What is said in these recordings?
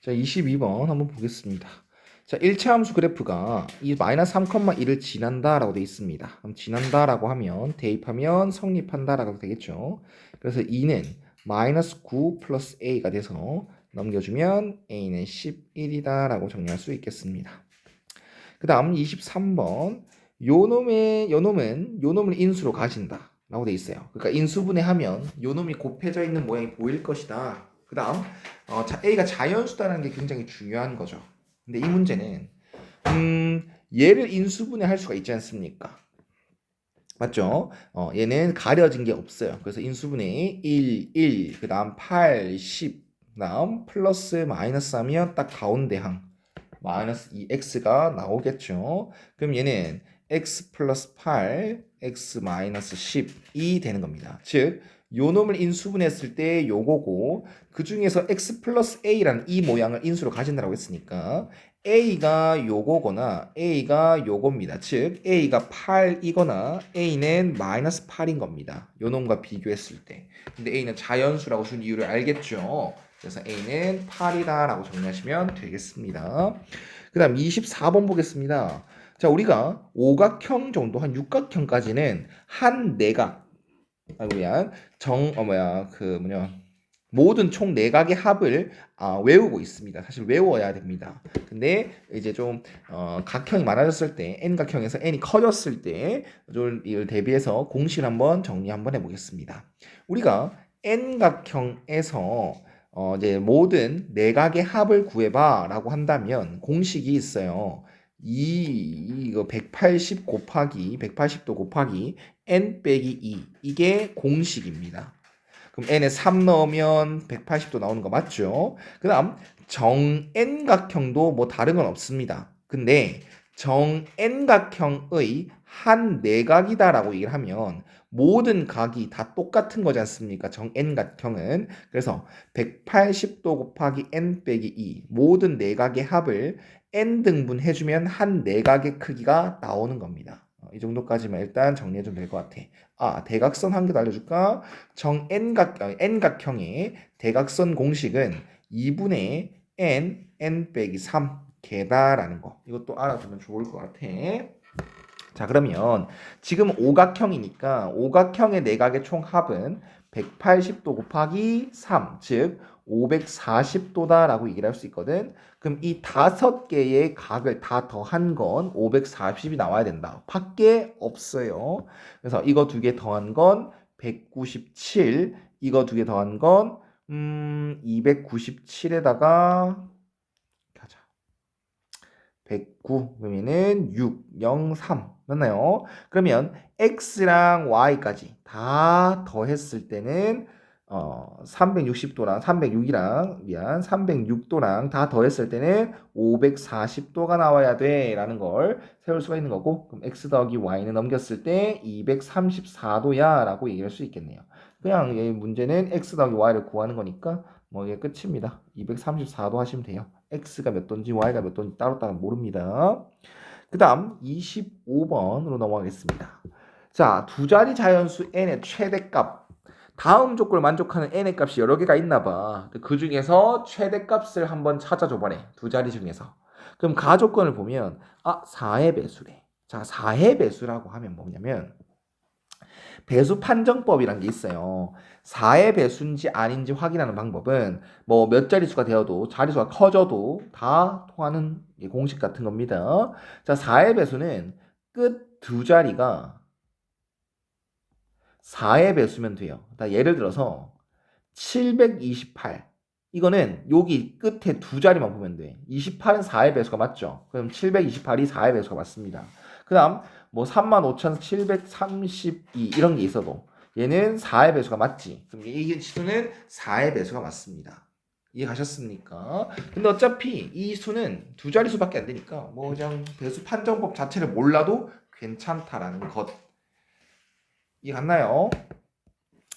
자, 22번 한번 보겠습니다. 자, 1차 함수 그래프가 이 마이너스 3,1을 지난다라고 되어 있습니다. 그럼 지난다라고 하면 대입하면 성립한다라고 되겠죠. 그래서 2는 마이너스 9 플러스 a가 돼서 넘겨주면 a는 11이다라고 정리할 수 있겠습니다. 그 다음 23번 요놈을 인수로 가진다 라고 되어 있어요. 그러니까 인수분해하면 요놈이 곱해져 있는 모양이 보일 것이다. 그 다음 A가 자연수다라는 게 굉장히 중요한 거죠. 근데 이 문제는 얘를 인수분해할 수가 있지 않습니까? 맞죠? 얘는 가려진 게 없어요. 그래서 인수분해 1, 그 다음 8, 10, 그 다음 플러스 마이너스 하면 딱 가운데 항 마이너스 2x가 나오겠죠. 그럼 얘는 x 플러스 8, x 마이너스 10이 되는 겁니다. 즉, 요 놈을 인수분했을 때 요거고 그 중에서 x 플러스 a라는 이 모양을 인수로 가진다고 했으니까 a가 요거거나 a가 요겁니다. 즉, a가 8이거나 a는 마이너스 8인 겁니다. 요 놈과 비교했을 때. 근데 a는 자연수라고 준 이유를 알겠죠. 그래서 a는 8이다라고 정리하시면 되겠습니다. 그 다음 24번 보겠습니다. 자, 우리가 오각형 정도 한 육각형까지는 한 내각 모든 총 내각의 합을 외우고 있습니다. 사실 외워야 됩니다. 근데 이제 좀 각형이 많아졌을 때 n각형에서 n이 커졌을 때 이를 대비해서 공식을 한번 정리 한번 해보겠습니다. 우리가 n각형에서 이제 모든 내각의 합을 구해봐라고 한다면 공식이 있어요. 이거 180 곱하기 180도 곱하기 n 빼기 2 이게 공식입니다. 그럼 n에 3 넣으면 180도 나오는 거 맞죠? 그 다음 정n각형도 뭐 다른 건 없습니다. 근데 정n각형의 한 내각이다라고 얘기를 하면 모든 각이 다 똑같은 거지 않습니까? 정n각형은. 그래서 180도 곱하기 n 빼기 2 모든 내각의 합을 n등분 해주면 한 내각의 크기가 나오는 겁니다. 이 정도까지만 일단 정리해주면 될 것 같아. 대각선 한 개 더 알려줄까? n각형의 대각선 공식은 2분의 n 빼기 3 개다라는 거. 이것도 알아두면 좋을 것 같아. 자, 그러면 지금 오각형이니까 오각형의 내각의 총합은 180도 곱하기 3, 즉 540도다라고 얘기를 할 수 있거든. 그럼 이 5개의 각을 다 더한 건 540이 나와야 된다. 밖에 없어요. 그래서 이거 2개 더한 건 197, 이거 2개 더한 건 297에다가 109 그러면은 6, 0, 3 맞나요? 그러면 x랑 y까지 다 더했을 때는 360도랑 306도랑 다 더했을 때는 540도가 나와야 돼라는 걸 세울 수가 있는 거고, 그럼 x 더하기 y는 넘겼을 때 234도야 라고 얘기할 수 있겠네요. 그냥 이 문제는 x 더하기 y를 구하는 거니까 뭐 이게 끝입니다. 234도 하시면 돼요. x가 몇 도인지 y가 몇 도인지 따로따로 모릅니다. 그 다음 25번으로 넘어가겠습니다. 자, 두 자리 자연수 n의 최대값. 다음 조건을 만족하는 n의 값이 여러 개가 있나 봐. 그 중에서 최대값을 한번 찾아줘 보래. 두 자리 중에서. 그럼 가조건을 보면 4의 배수래. 자, 4의 배수라고 하면 뭐냐면 배수 판정법이란 게 있어요. 4의 배수인지 아닌지 확인하는 방법은 뭐 몇 자릿수가 되어도 자릿수가 커져도 다 통하는 공식 같은 겁니다. 자, 4의 배수는 끝 두 자리가 4의 배수면 돼요. 예를 들어서 728 이거는 여기 끝에 두 자리만 보면 돼. 28은 4의 배수가 맞죠? 그럼 728이 4의 배수가 맞습니다. 그 다음 뭐 35,732 이런 게 있어도 얘는 4의 배수가 맞지. 그럼 이 수는 4의 배수가 맞습니다. 이해 가셨습니까? 근데 어차피 이 수는 두 자릿수밖에 안 되니까 뭐 그냥 배수 판정법 자체를 몰라도 괜찮다라는 것. 이해 갔나요?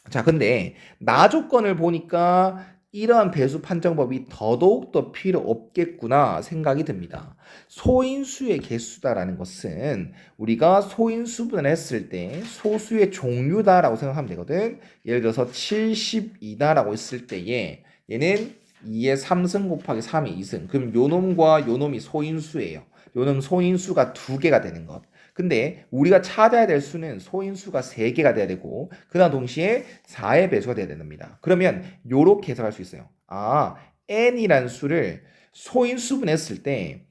자, 근데 나 조건을 보니까 이러한 배수 판정법이 더더욱 더 필요 없겠구나 생각이 듭니다. 소인수의 개수다라는 것은 우리가 소인수분을 했을 때 소수의 종류다라고 생각하면 되거든. 예를 들어서 72다라고 했을 때에 얘는 2의 3승 곱하기 3의 2승. 그럼 요놈과 요놈이 소인수예요. 요놈 소인수가 2개가 되는 것. 근데 우리가 찾아야 될 수는 소인수가 3개가 돼야 되고 그다음 동시에 4의 배수가 돼야 됩니다. 그러면 요렇게 해석할 수 있어요. n이란 수를 소인수분했을 때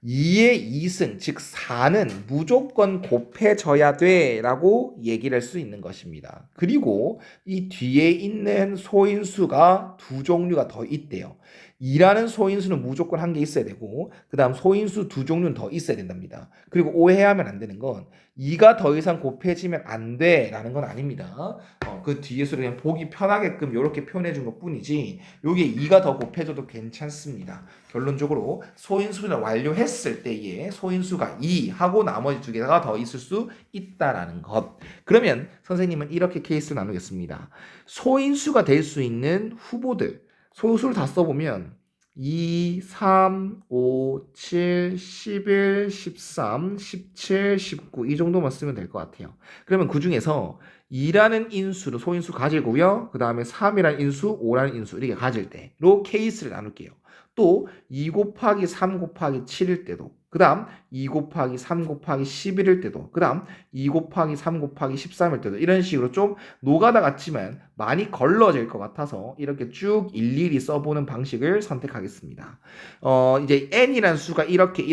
2의 2승, 즉 4는 무조건 곱해져야 돼 라고 얘기를 할 수 있는 것입니다. 그리고 이 뒤에 있는 소인수가 두 종류가 더 있대요. 2라는 소인수는 무조건 한 개 있어야 되고 그 다음 소인수 두 종류는 더 있어야 된답니다. 그리고 오해하면 안 되는 건 2가 더 이상 곱해지면 안 돼 라는 건 아닙니다. 그 뒤에서 그냥 보기 편하게끔 이렇게 표현해 준 것 뿐이지 여기에 2가 더 곱해져도 괜찮습니다. 결론적으로 소인수를 완료했을 때에 소인수가 2 하고 나머지 두 개가 더 있을 수 있다라는 것. 그러면 선생님은 이렇게 케이스를 나누겠습니다. 소인수가 될 수 있는 후보들 소수를 다 써보면 2, 3, 5, 7, 11, 13, 17, 19 이 정도만 쓰면 될 것 같아요. 그러면 그 중에서 2라는 인수로 소인수 가질 거고요. 그 다음에 3이라는 인수, 5라는 인수 이렇게 가질 때로 케이스를 나눌게요. 또 2 곱하기 3 곱하기 7일 때도 그 다음 2 곱하기 3 곱하기 11일 때도 그 다음 2 곱하기 3 곱하기 13일 때도 이런 식으로 좀 노가다 같지만 많이 걸러질 것 같아서 이렇게 쭉 일일이 써보는 방식을 선택하겠습니다. 이제 n이란 수가 이렇게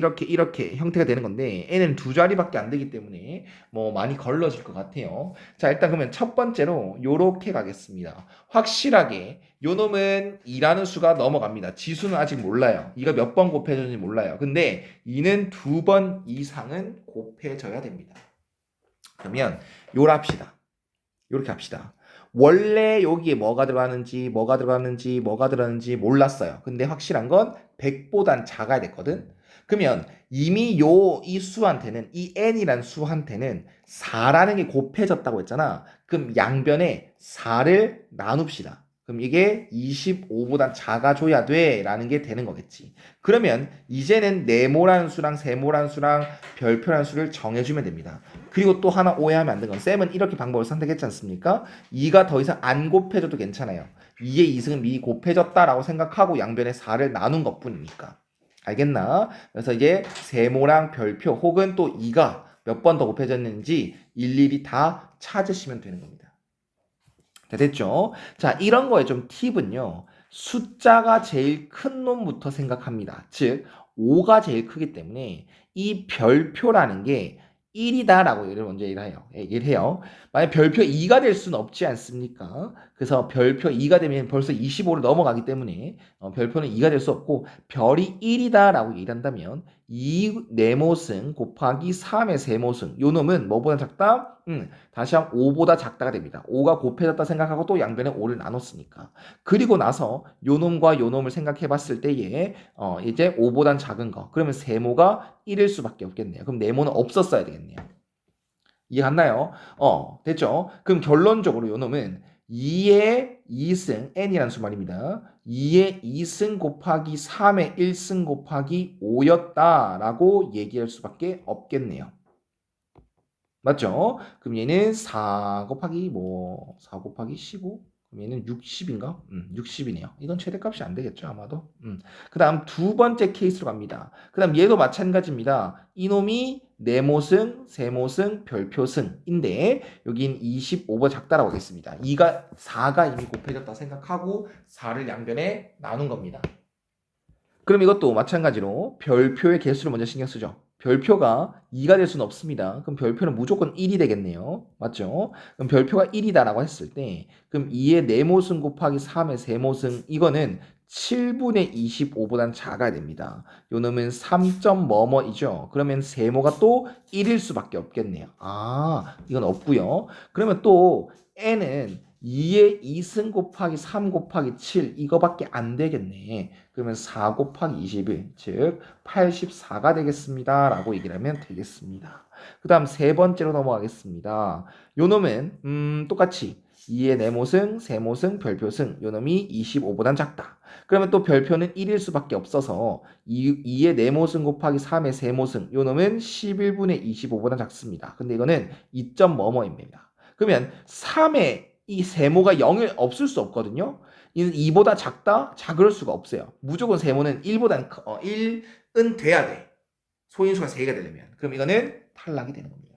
형태가 되는 건데 n은 두 자리밖에 안 되기 때문에 뭐 많이 걸러질 것 같아요. 자, 일단 그러면 첫 번째로 요렇게 가겠습니다. 확실하게 요 놈은 2라는 수가 넘어갑니다. 지수는 아직 몰라요. 2가 몇 번 곱해졌는지 몰라요. 근데 2는 2번 이상은 곱해져야 됩니다. 그러면 요라 합시다. 요렇게 합시다. 원래 여기에 뭐가 들어가는지 몰랐어요. 근데 확실한 건 100보단 작아야 됐거든. 그러면 이미 이 수한테는 이 n이란 수한테는 4라는 게 곱해졌다고 했잖아. 그럼 양변에 4를 나눕시다. 그럼 이게 25보단 작아져야 돼 라는 게 되는 거겠지. 그러면 이제는 네모란 수랑 세모란 수랑 별표란 수를 정해주면 됩니다. 그리고 또 하나 오해하면 안 되는 건 쌤은 이렇게 방법을 선택했지 않습니까? 2가 더 이상 안 곱해져도 괜찮아요. 2의 2승은 미리 곱해졌다라고 생각하고 양변에 4를 나눈 것뿐이니까. 알겠나? 그래서 이제 세모랑 별표 혹은 또 2가 몇 번 더 곱해졌는지 일일이 다 찾으시면 되는 겁니다. 자, 됐죠? 자, 이런 거에 좀 팁은요. 숫자가 제일 큰 놈부터 생각합니다. 즉 5가 제일 크기 때문에 이 별표라는 게 1이다라고 먼저 얘기를 해요. 만약 별표 2가 될 수는 없지 않습니까? 그래서 별표 2가 되면 벌써 25를 넘어가기 때문에 별표는 2가 될 수 없고 별이 1이다라고 얘기를 한다면 2 네모승 곱하기 3의 세모승 요 놈은 뭐보다 작다? 다시 한번 5보다 작다가 됩니다. 5가 곱해졌다 생각하고 또 양변에 5를 나눴으니까. 그리고 나서 요 놈과 요 놈을 생각해 봤을 때에 이제 5보단 작은 거. 그러면 세모가 1일 수밖에 없겠네요. 그럼 네모는 없었어야 되겠네요. 이해갔나요? 됐죠? 그럼 결론적으로 요 놈은 2의 2승 n이라는 수 말입니다. 2의 2승 곱하기 3의 1승 곱하기 5였다라고 얘기할 수밖에 없겠네요. 맞죠? 그럼 얘는 4 곱하기 4 곱하기 15? 그럼 얘는 60인가? 60이네요. 이건 최대값이 안 되겠죠, 아마도. 그 다음 두 번째 케이스로 갑니다. 그 다음 얘도 마찬가지입니다. 이놈이 네모승, 세모승, 별표승인데 여긴 25번 작다라고 하겠습니다. 4가 이미 곱해졌다 생각하고 4를 양변에 나눈 겁니다. 그럼 이것도 마찬가지로 별표의 개수를 먼저 신경 쓰죠. 별표가 2가 될 수는 없습니다. 그럼 별표는 무조건 1이 되겠네요. 맞죠? 그럼 별표가 1이다라고 했을 때 그럼 2의 네모승 곱하기 3의 세모승 이거는 7분의 25보단 작아야 됩니다. 요 놈은 3점 뭐뭐이죠. 그러면 세모가 또 1일 수밖에 없겠네요. 이건 없고요. 그러면 또 n은 2의 2승 곱하기 3 곱하기 7 이거밖에 안 되겠네. 그러면 4 곱하기 21, 즉 84가 되겠습니다. 라고 얘기를 하면 되겠습니다. 그 다음 세 번째로 넘어가겠습니다. 요 놈은 똑같이 2의 네모승, 세모승, 별표승 요 놈이 25보단 작다. 그러면 또 별표는 1일 수밖에 없어서 2의 네모승 곱하기 3의 세모승 요 놈은 11분의 25보단 작습니다. 근데 이거는 2점 뭐뭐입니다. 그러면 3의 이 세모가 0이 없을 수 없거든요. 이는 2보다 작다? 작을 수가 없어요. 무조건 세모는 1은 돼야 돼. 소인수가 3개가 되려면. 그럼 이거는 탈락이 되는 겁니다.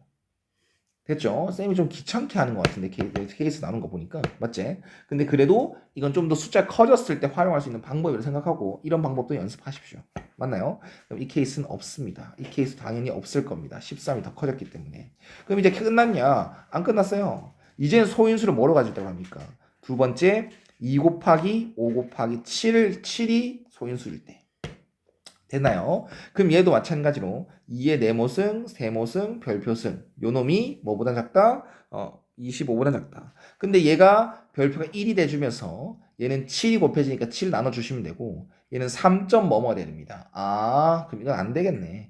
됐죠? 쌤이 좀 귀찮게 하는 것 같은데 케이스 나눈 거 보니까 맞지? 근데 그래도 이건 좀 더 숫자 커졌을 때 활용할 수 있는 방법이라고 생각하고 이런 방법도 연습하십시오. 맞나요? 그럼 이 케이스는 없습니다. 이 케이스 당연히 없을 겁니다. 13이 더 커졌기 때문에. 그럼 이제 끝났냐? 안 끝났어요. 이제는 소인수를 뭐로 가지고 합니까? 두 번째 2 곱하기 5 곱하기 7이 소인수일 때. 됐나요? 그럼 얘도 마찬가지로 2의 네모승, 세모승, 별표승. 요 놈이 뭐보다 작다? 25보다 작다. 근데 얘가 별표가 1이 돼주면서 얘는 7이 곱해지니까 7 나눠주시면 되고 얘는 3점 뭐뭐가 됩니다. 아, 그럼 이건 안 되겠네.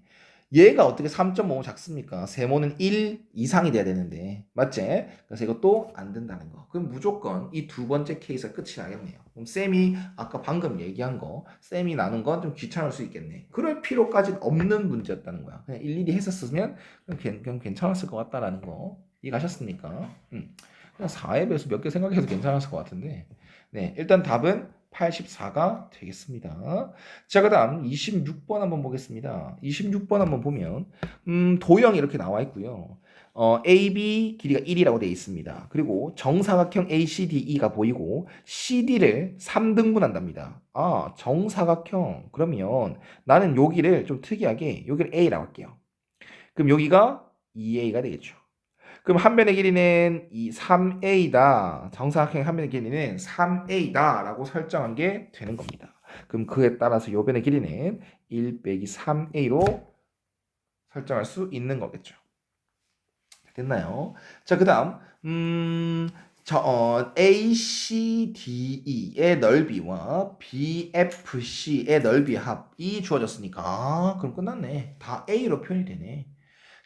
얘가 어떻게 3점 뭐뭐 작습니까? 세모는 1 이상이 돼야 되는데 맞지? 그래서 이것도 안 된다는 거. 그럼 무조건 이 두 번째 케이스가 끝이 나겠네요. 그럼 쌤이 아까 방금 얘기한 거 쌤이 나눈 건 좀 귀찮을 수 있겠네. 그럴 필요까지는 없는 문제였다는 거야. 그냥 일일이 했었으면 그냥 괜찮았을 것 같다라는 거 이해가셨습니까? 그냥 4의 배수 몇 개 생각해도 괜찮았을 것 같은데 네, 일단 답은 84가 되겠습니다. 자, 그 다음 26번 한번 보겠습니다. 26번 한번 보면 도형이 이렇게 나와 있고요. AB 길이가 1이라고 되어 있습니다. 그리고 정사각형 ACDE가 보이고 CD를 3등분 한답니다. 아, 정사각형. 그러면 나는 여기를 좀 특이하게 여기를 A라고 할게요. 그럼 여기가 2A가 되겠죠. 그럼 한 변의 길이는 3A다. 정사각형의 한 변의 길이는 3A다 라고 설정한 게 되는 겁니다. 그럼 그에 따라서 요 변의 길이는 1 빼기 3A로 설정할 수 있는 거겠죠. 됐나요? 자, 그 다음 ACDE의 넓이와 BFC의 넓이의 합이 주어졌으니까 그럼 끝났네. 다 A로 표현이 되네.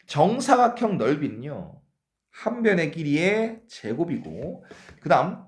정사각형 넓이는요. 한 변의 길이의 제곱이고 그 다음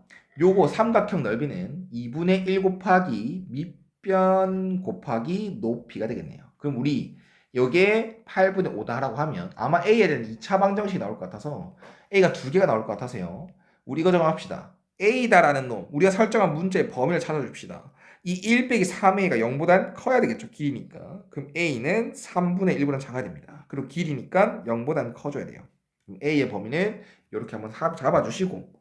요거 삼각형 넓이는 2분의 1 곱하기 밑변 곱하기 높이가 되겠네요. 그럼 우리 요게 8분의 5다 하라고 하면 아마 A에 대한 2차 방정식이 나올 것 같아서 A가 2개가 나올 것 같아서요. 우리 이거 정합시다. A다라는 놈 우리가 설정한 문제의 범위를 찾아줍시다. 이 1 빼기 3A가 0보단 커야 되겠죠. 길이니까. 그럼 A는 3분의 1보다 작아야 됩니다. 그리고 길이니까 0보단 커져야 돼요. 그럼 A의 범위는 이렇게 한번 잡아주시고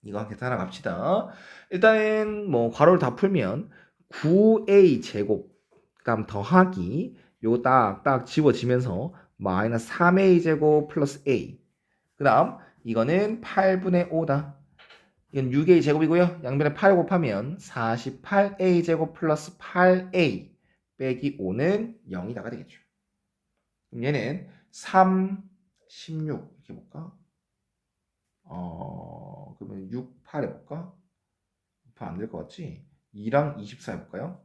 이거 계산하러 갑시다. 일단은 뭐 괄호를 다 풀면 9A 제곱 그다음 더하기 요거 딱딱 지워지면서 마이너스 3A 제곱 플러스 A 그 다음 이거는 8분의 5다. 이건 6A 제곱이고요. 양변에 8 곱하면 48A 제곱 플러스 8A 빼기 5는 0이다가 되겠죠. 그럼 얘는 3, 16 이렇게 볼까? 그러면 6, 8 해볼까? 8 안 될 것 같지? 2랑 24 해볼까요?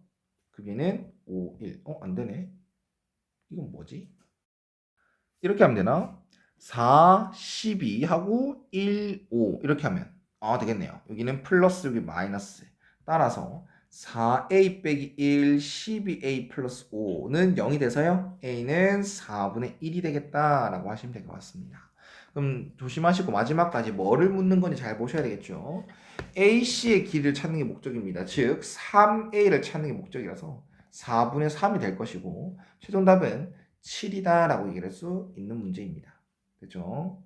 그럼 얘는 5, 1. 안 되네. 이건 뭐지? 이렇게 하면 되나? 4, 12 하고 1, 5 이렇게 하면 되겠네요. 여기는 플러스 여기 마이너스 따라서 4a 빼기 1 12a 플러스 5는 0이 돼서요. a는 4분의 1이 되겠다라고 하시면 될 것 같습니다. 그럼 조심하시고 마지막까지 뭐를 묻는 건지 잘 보셔야 되겠죠. AC의 길이를 찾는 게 목적입니다. 즉 3a를 찾는 게 목적이라서 4분의 3이 될 것이고 최종 답은 7이다 라고 얘기를 할 수 있는 문제입니다. 됐죠?